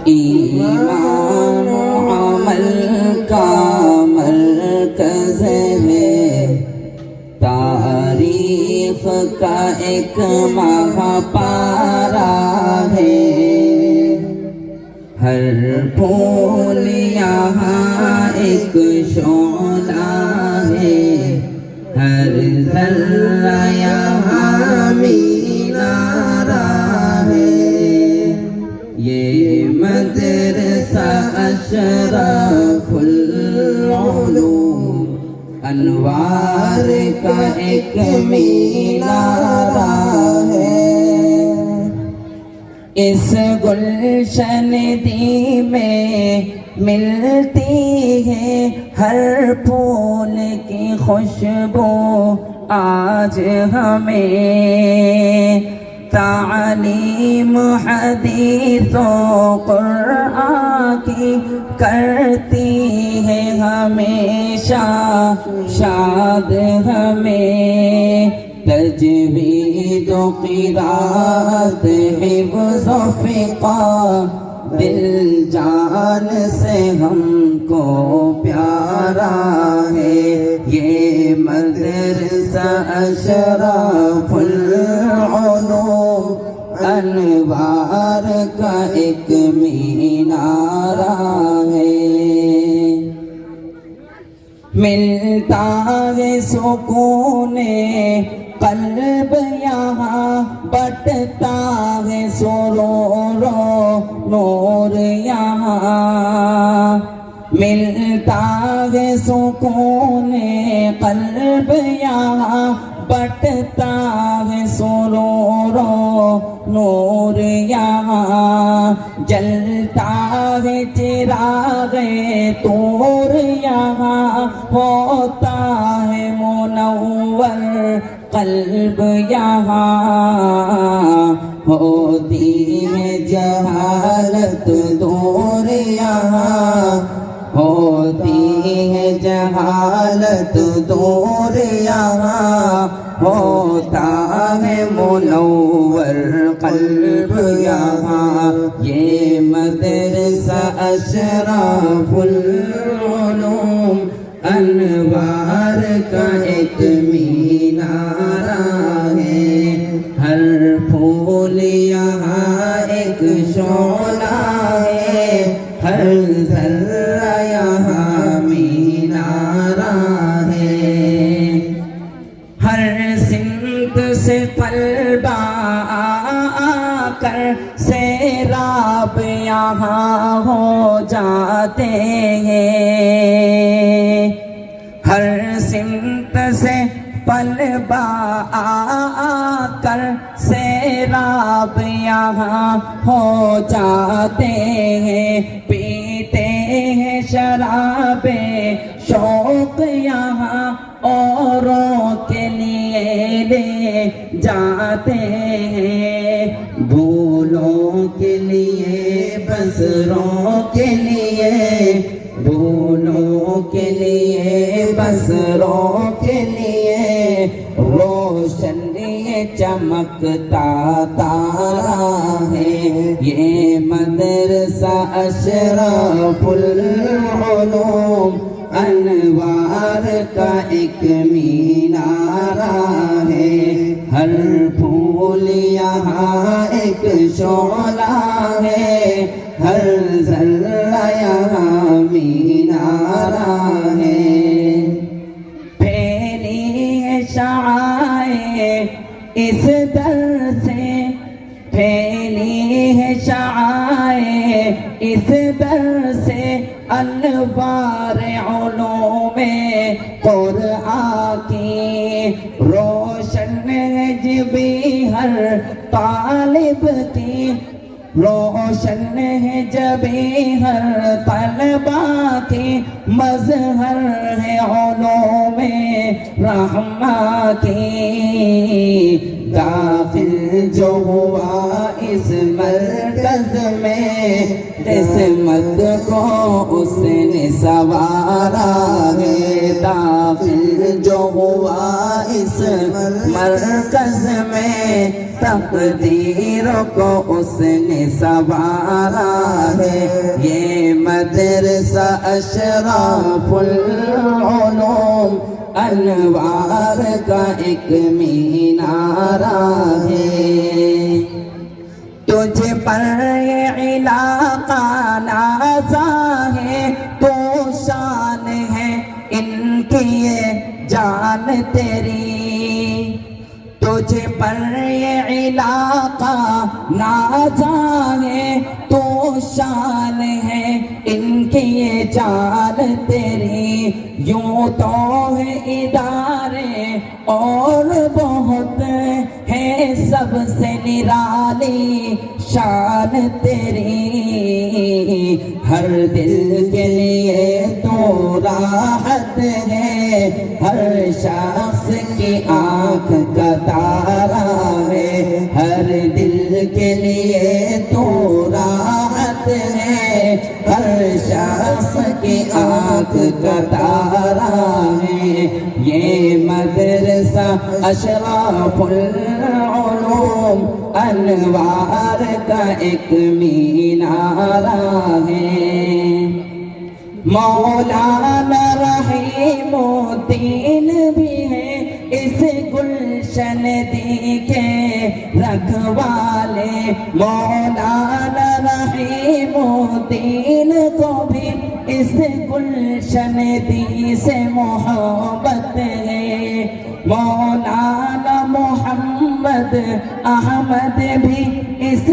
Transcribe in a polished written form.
ईमान अमल का मरकज़ है, तारीख का एक महापारा है। हर फूल यहाँ एक शोला है, हर ज़र्रा यहाँ मीनारा है। ये मदरसा अशरफुल उलूम अनवार का एक मीनारा है। इस गुलशन दी में मिलती है हर फूल की खुशबू आज हमें। तालीम हदीसो कुरान की करती है हमेशा शाद हमें। तजवीद क़िराअत हिफ्ज़ फ़िक़ा दिल जान से हमको प्यारा है। ये मदरसा अशरफुल उलूम अनवार का एक मीनारा है। मिलता है सुकूने कल्ब यहाँ, बटता है सुरूरो नूर यहाँ। मिलता है सुकूने कल्ब यहाँ, बटता है सुरूरो नूर यहाँ। जलता है चिरागे तूर यहाँ, होता है मुनव्वर कल्ब यहाँ। होती है जहालत दूर यहाँ, होती है जहालत दूर यहाँ। होता है मुनव्वर कल्ब यहाँ। ये मदरसा अशरफुल उलूम अनवार का एक मीनारा है। हर फूल यहाँ एक शोला है, हर ज़र्रा यहाँ मीनारा है। हर सिमत से तलबा आकर सैराब यहाँ हो जाते हैं। हर सिमत से तलबा आकर सैराब यहाँ हो जाते हैं। पीते हैं शराबे शौक यहाँ, औरों के लिए ले जाते हैं। भूलों के लिए बसरों के लिए, भूलों के लिए बसरों के लिए। रोशन ये चमकता तारा है। ये मदरसा अशरफुल उलूम अनवार का एक मीनारा है। हर फूल यहाँ एक शोला है, हर ज़र्रा यहाँ मीनारा है। फैली है शाए इस दर से, फैली है शाए इस दर से। अनवार उलूमे कुरान की रोशन है जबी हर तालिब की। रोशन है जबी हर तलबा की। मज़हर है उलूमे रहमा की। दाखिल जो हुआ इस मरकज़ में, किस्मत को उसने सवारा है। दाखिल जो हुआ इस मरकज में तकदीरों को उसने सवारा है। ये मदरसा अशराफुल उलूम अनवार का एक मीनारा है। तुझे पर ये इलाका नाज़ा है, तो शान है इनकी ये जान तेरी। तुझे पर ये इलाका नाज़ा है, तो शान है इनकी ये जान तेरी। यूं तो है इदारे और बहुत है, सबसे निराली शान तेरी। हर दिल के लिए तो राहत है, हर शख्स की आँख का तारा है। हर दिल के लिए तो राहत है, हर शख्स की आँख का तारा है। ये मदरसा अशराफुल उलूम अनवार का एक मीनारा है। मौलाना रहीमुद्दीन भी है इस गुलशन दी के रखवाले। मौलाना रहीमुद्दीन को भी इस गुलशन दी से मोहब्बत है। मौलाना मोहम्मद अहमद भी इस